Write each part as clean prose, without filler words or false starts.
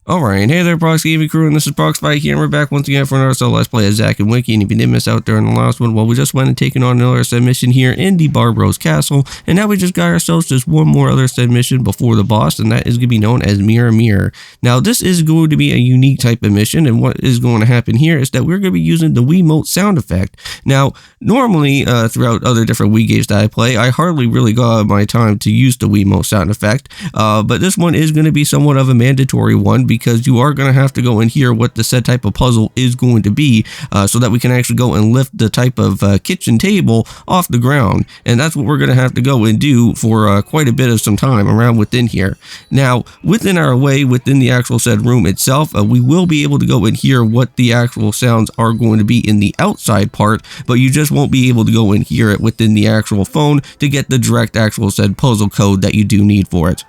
Alright, hey there Prox Gaming Crew, and this is Proxify here, and we're back once again for another solo Let's Play as Zack and Wiki. And if you did miss out during the last one, well, we just went and taken on another said mission here in the Barbaros Castle, and now we just got ourselves just one more other said mission before the boss, and that is going to be known as Mirror Mirror. Now, this is going to be a unique type of mission, and what is going to happen here is that we're going to be using the Wiimote sound effect. Now, normally, throughout other different Wii games that I play, I hardly really go out my time to use the Wiimote sound effect, but this one is going to be somewhat of a mandatory one, because you are going to have to go and hear what the said type of puzzle is going to be, so that we can actually go and lift the type of kitchen table off the ground. And that's what we're going to have to go and do for quite a bit of some time around within here. Now, within our way, within the actual said room itself, we will be able to go and hear what the actual sounds are going to be in the outside part, but you just won't be able to go and hear it within the actual phone to get the direct actual said puzzle code that you do need for it.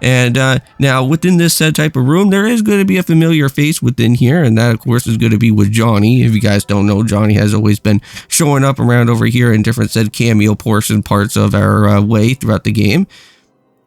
And now within this said type of room, there is going to be a familiar face within here, and that of course is going to be with Johnny. If you guys don't know, Johnny has always been showing up around over here in different said cameo portion parts of our way throughout the game.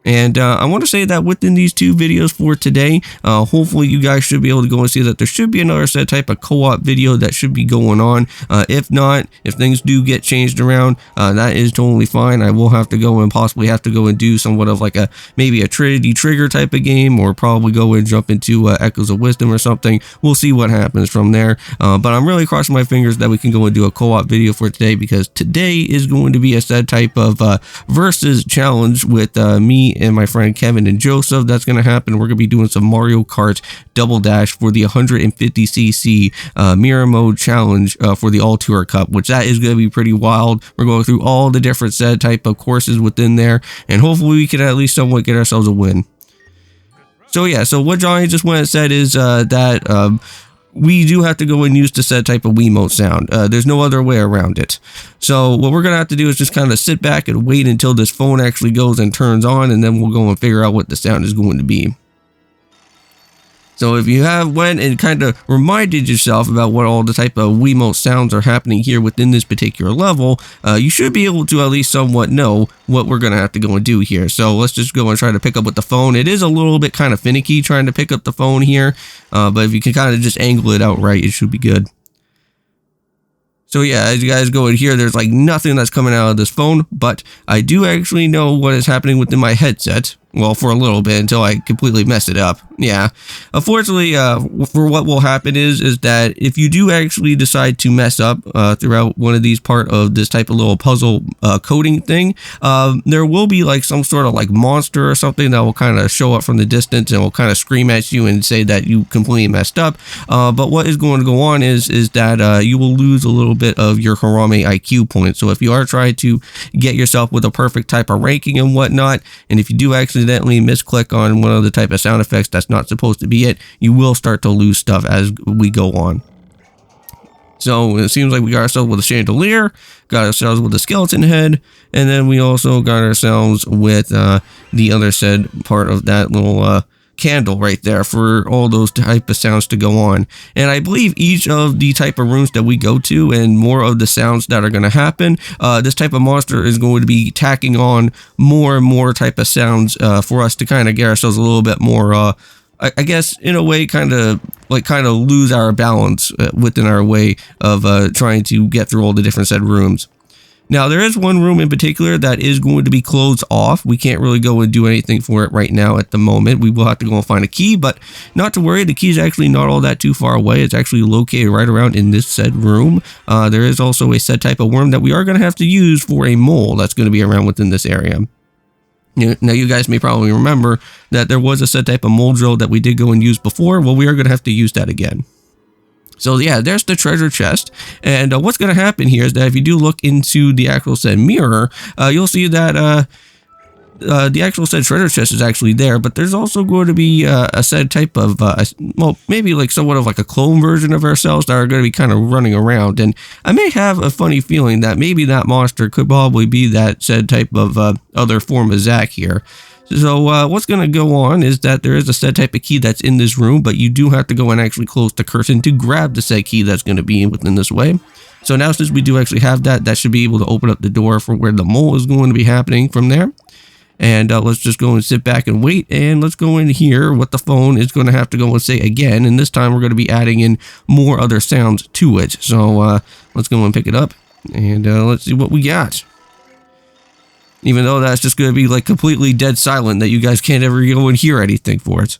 And I want to say that within these two videos for today, hopefully you guys should be able to go and see that there should be another set type of co-op video that should be going on. If not, if things do get changed around, that is totally fine. I will have to go and possibly have to go and do somewhat of like maybe a Trinity Trigger type of game, or probably go and jump into Echoes of Wisdom or something. We'll see what happens from there. But I'm really crossing my fingers that we can go and do a co-op video for today, because today is going to be a said type of versus challenge with me and my friend Kevin and Joseph. That's going to happen. We're going to be doing some Mario Kart Double Dash for the 150cc mirror mode challenge for the All Tour Cup, which that is going to be pretty wild. We're going through all the different said type of courses within there, and hopefully we can at least somewhat get ourselves a win. So yeah, so what Johnny just went and said is that we do have to go and use the said type of Wiimote sound. There's no other way around it. So what we're going to have to do is just kind of sit back and wait until this phone actually goes and turns on, and then we'll go and figure out what the sound is going to be. So if you have went and kind of reminded yourself about what all the type of Wiimote sounds are happening here within this particular level, you should be able to at least somewhat know what we're going to have to go and do here. So let's just go and try to pick up with the phone. It is a little bit kind of finicky trying to pick up the phone here, but if you can kind of just angle it out right, it should be good. So yeah, as you guys go in here, there's like nothing that's coming out of this phone, but I do actually know what is happening within my headset. Well, for a little bit until I completely mess it up. Yeah. Unfortunately, for what will happen is that if you do actually decide to mess up throughout one of these part of this type of little puzzle coding thing, there will be like some sort of like monster or something that will kind of show up from the distance and will kind of scream at you and say that you completely messed up. But what is going to go on is that you will lose a little bit of your Harame IQ points. So if you are trying to get yourself with a perfect type of ranking and whatnot, and if you do accidentally misclick on one of the type of sound effects that's not supposed to be it, you will start to lose stuff as we go on. So it seems like we got ourselves with a chandelier, got ourselves with a skeleton head, and then we also got ourselves with the other said part of that little candle right there for all those type of sounds to go on. And I believe each of the type of rooms that we go to and more of the sounds that are going to happen, this type of monster is going to be tacking on more and more type of sounds for us to kind of get ourselves a little bit more I guess in a way kind of lose our balance within our way of trying to get through all the different said rooms. Now, there is one room in particular that is going to be closed off. We can't really go and do anything for it right now at the moment. We will have to go and find a key, but not to worry. The key is actually not all that too far away. It's actually located right around in this said room. There is also a said type of worm that we are going to have to use for a mole that's going to be around within this area. Now, you guys may probably remember that there was a said type of mole drill that we did go and use before. Well, we are going to have to use that again. So yeah, there's the treasure chest, and what's going to happen here is that if you do look into the actual said mirror, you'll see that the actual said treasure chest is actually there, but there's also going to be a said type of, well, maybe like somewhat of like a clone version of ourselves that are going to be kind of running around, and I may have a funny feeling that maybe that monster could probably be that said type of other form of Zack here. So what's going to go on is that there is a said type of key that's in this room, but you do have to go and actually close the curtain to grab the said key that's going to be within this way. So now since we do actually have that, that should be able to open up the door for where the mole is going to be happening from there. And let's just go and sit back and wait, and let's go in here what the phone is going to have to go and say again, and this time we're going to be adding in more other sounds to it. So let's go and pick it up, and let's see what we got. Even though that's just going to be like completely dead silent, that you guys can't ever go and hear anything for it.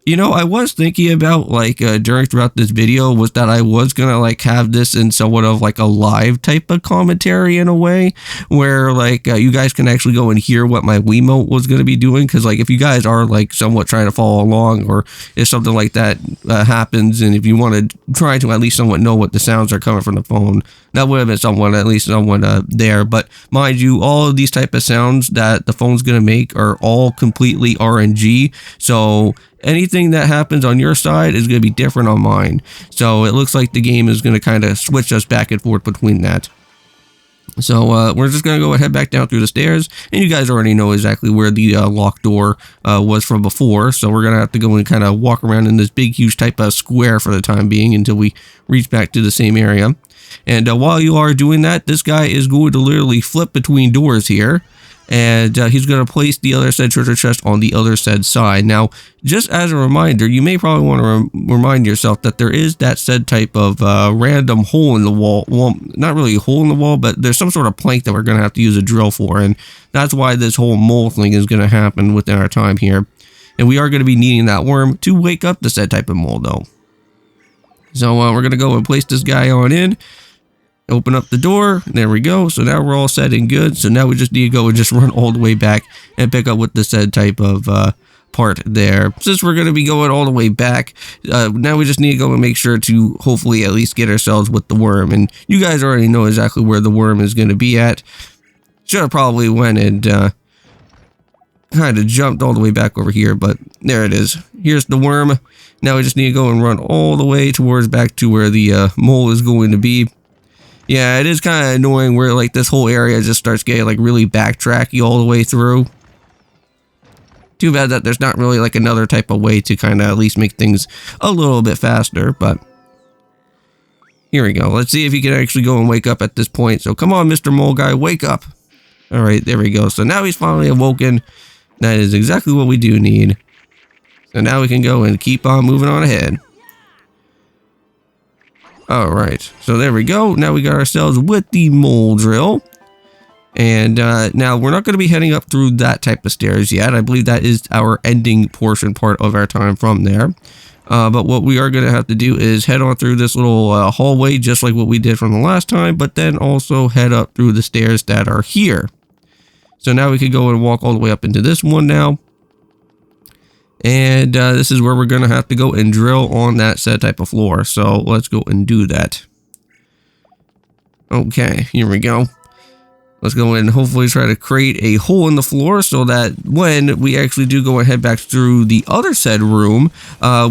You know, I was thinking about, like, throughout this video, was that I was gonna, like, have this in somewhat of, like, a live type of commentary in a way, where, like, you guys can actually go and hear what my Wiimote was gonna be doing, because, like, if you guys are, like, somewhat trying to follow along, or if something like that happens, and if you want to try to at least somewhat know what the sounds are coming from the phone, that would have been someone, at least someone there. But mind you, all of these type of sounds that the phone's gonna make are all completely RNG, so anything that happens on your side is going to be different on mine. So it looks like the game is going to kind of switch us back and forth between that. So we're just going to go head back down through the stairs, and you guys already know exactly where the locked door was from before. So we're going to have to go and kind of walk around in this big, huge type of square for the time being until we reach back to the same area. And while you are doing that, this guy is going to literally flip between doors here. And he's going to place the other said treasure chest on the other said side. Now, just as a reminder, you may probably want to remind yourself that there is that said type of random hole in the wall. Well, not really a hole in the wall, but there's some sort of plank that we're going to have to use a drill for. And that's why this whole mole thing is going to happen within our time here. And we are going to be needing that worm to wake up the said type of mole, though. So we're going to go and place this guy on in. Open up the door. There we go. So now we're all set and good. So now we just need to go and just run all the way back and pick up with the said type of part there. Since we're going to be going all the way back, now we just need to go and make sure to hopefully at least get ourselves with the worm. And you guys already know exactly where the worm is going to be at. Should have probably went and kind of jumped all the way back over here, but there it is. Here's the worm. Now we just need to go and run all the way towards back to where the mole is going to be. Yeah, it is kind of annoying where, like, this whole area just starts getting, like, really backtracky all the way through. Too bad that there's not really, like, another type of way to kind of at least make things a little bit faster, but here we go. Let's see if he can actually go and wake up at this point. So come on, Mr. Mole Guy, wake up. All right, there we go. So now he's finally awoken. That is exactly what we do need. So now we can go and keep on moving on ahead. Alright, so there we go. Now we got ourselves with the mole drill. And now we're not going to be heading up through that type of stairs yet. I believe that is our ending portion part of our time from there. But what we are going to have to do is head on through this little hallway, just like what we did from the last time, but then also head up through the stairs that are here. So now we can go and walk all the way up into this one now. And this is where we're going to have to go and drill on that said type of floor. So let's go and do that. Okay, here we go. Let's go and hopefully try to create a hole in the floor so that when we actually do go and head back through the other said room,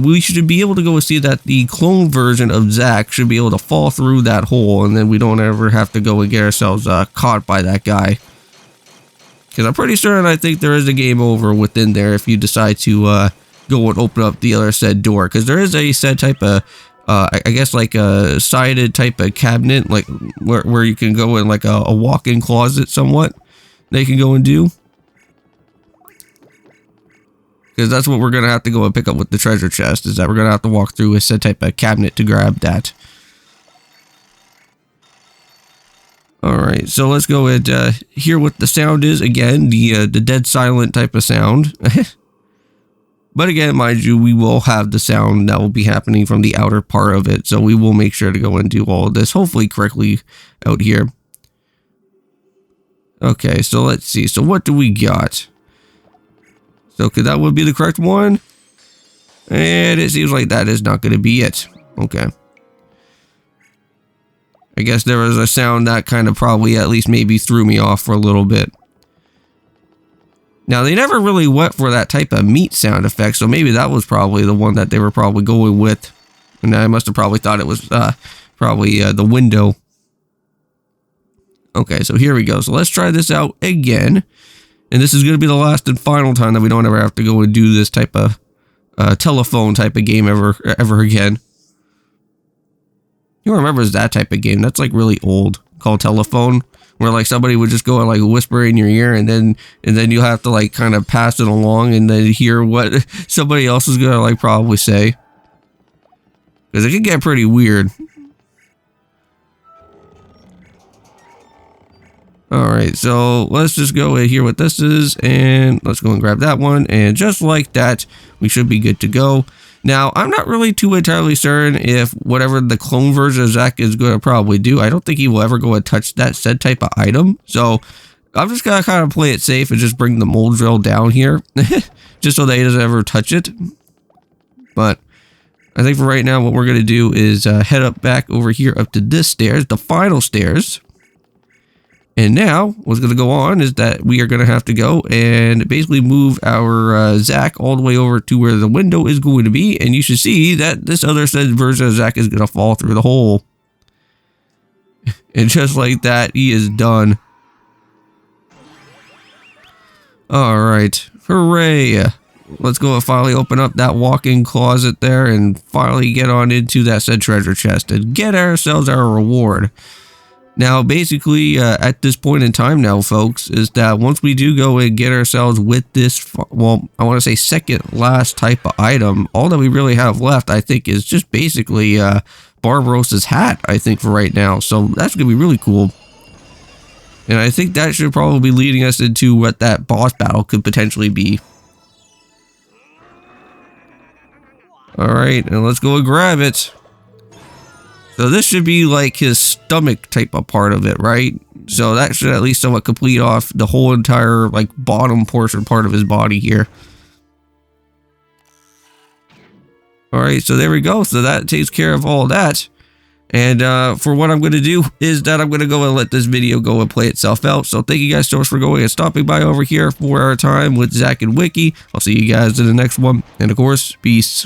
we should be able to go and see that the clone version of Zack should be able to fall through that hole, and then we don't ever have to go and get ourselves caught by that guy. Because I'm pretty certain I think there is a game over within there if you decide to go and open up the other said door. Because there is a said type of, I guess like a sided type of cabinet, like where you can go in like a walk-in closet somewhat. They can go and do. Because that's what we're going to have to go and pick up with the treasure chest. Is that we're going to have to walk through a said type of cabinet to grab that. Alright, so let's go and hear what the sound is. Again, the dead silent type of sound. But again, mind you, we will have the sound that will be happening from the outer part of it. So we will make sure to go and do all of this, hopefully correctly out here. Okay, so let's see. So what do we got? So okay, that would be the correct one. And it seems like that is not going to be it. Okay. I guess there was a sound that kind of probably at least maybe threw me off for a little bit. Now, they never really went for that type of meat sound effect, so maybe that was probably the one that they were probably going with. And I must have probably thought it was probably the window. Okay, so here we go. So let's try this out again. And this is going to be the last and final time that we don't ever have to go and do this type of telephone type of game ever again. Who remembers that type of game? That's like really old, called Telephone, where like somebody would just go and like whisper in your ear, and then you'll have to like kind of pass it along and then hear what somebody else is gonna like probably say, because it can get pretty weird. Alright, so let's just go and hear what this is, and let's go and grab that one, and just like that, we should be good to go. Now, I'm not really too entirely certain if whatever the clone version of Zack is going to probably do, I don't think he will ever go and touch that said type of item, so I'm just going to kind of play it safe and just bring the mold drill down here, just so that he doesn't ever touch it. But I think for right now, what we're going to do is head up back over here up to this stairs, the final stairs. And now, what's going to go on is that we are going to have to go and basically move our Zack all the way over to where the window is going to be. And you should see that this other said version of Zack is going to fall through the hole. And just like that, he is done. Alright, hooray. Let's go and finally open up that walk-in closet there and finally get on into that said treasure chest and get ourselves our reward. Now, basically, at this point in time now, folks, is that once we do go and get ourselves with this, well, I want to say second last type of item, all that we really have left, I think, is just basically Barbaros's hat, I think, for right now. So that's going to be really cool. And I think that should probably be leading us into what that boss battle could potentially be. Alright, and let's go and grab it. So this should be like his stomach type of part of it, right? So that should at least somewhat complete off the whole entire like bottom portion part of his body here. Alright, so there we go. So that takes care of all that. And for what I'm going to do is that I'm going to go and let this video go and play itself out. So thank you guys so much for going and stopping by over here for our time with Zack and Wiki. I'll see you guys in the next one. And of course, peace.